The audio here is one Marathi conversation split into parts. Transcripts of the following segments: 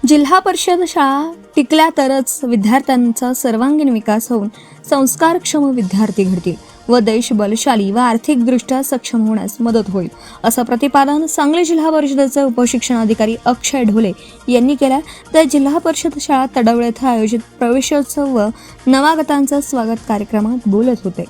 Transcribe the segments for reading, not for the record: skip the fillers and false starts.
जिल्हा परिषद शाळा टिकल्या तरच विद्यार्थ्यांचा सर्वांगीण विकास होऊन संस्कारक्षम विद्यार्थी घडतील व देश बलशाली व आर्थिकदृष्ट्या सक्षम होण्यास मदत होईल, असं प्रतिपादन सांगली जिल्हा परिषदेचे उपशिक्षणाधिकारी अक्षय ढोले यांनी केलं. तर जिल्हा परिषद शाळा तडवळे येथे आयोजित प्रवेशोत्सव व नवागतांचा स्वागत कार्यक्रमात बोलत होते.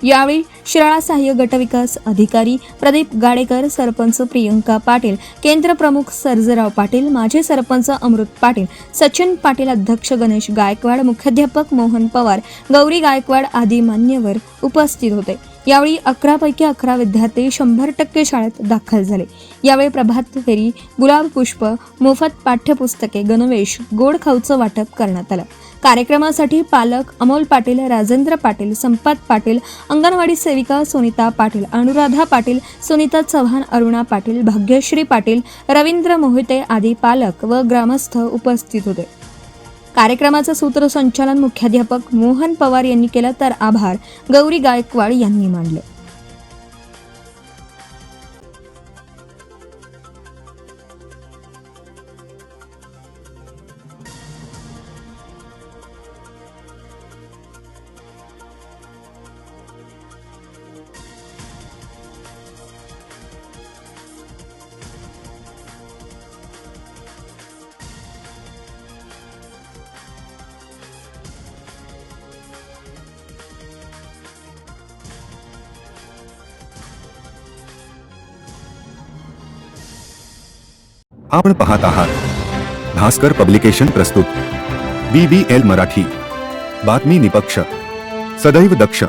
यावेळी शिराळा सहाय्यक गटविकास अधिकारी प्रदीप गाडेकर, सरपंच प्रियंका पाटील, केंद्र प्रमुख सर्जेराव पाटील, माजी सरपंच अमृत पाटील, सचिन पाटील, अध्यक्ष गणेश गायकवाड, मुख्याध्यापक मोहन पवार, गौरी गायकवाड आदी मान्यवर उपस्थित होते. यावेळी 11 पैकी 11 विद्यार्थी 100% शाळेत दाखल झाले. यावेळी प्रभात फेरी, गुलाब पुष्प, मोफत पाठ्यपुस्तके, गणवेश, गोड खाऊचं वाटप करण्यात आलं. कार्यक्रमासाठी पालक अमोल पाटील, राजेंद्र पाटील, संपत पाटील, अंगणवाडी सेविका सुनीता पाटील, अनुराधा पाटील, सुनीता चव्हाण, अरुणा पाटील, भाग्यश्री पाटील, रवींद्र मोहिते आदी पालक व ग्रामस्थ उपस्थित होते. कार्यक्रमाचं सूत्रसंचालन मुख्याध्यापक मोहन पवार यांनी केलं, तर आभार गौरी गायकवाड यांनी मानले. आपण पाहत आहात भास्कर पब्लिकेशन प्रस्तुत BBL मराठी, बातमी निपक्ष, सदैव दक्ष.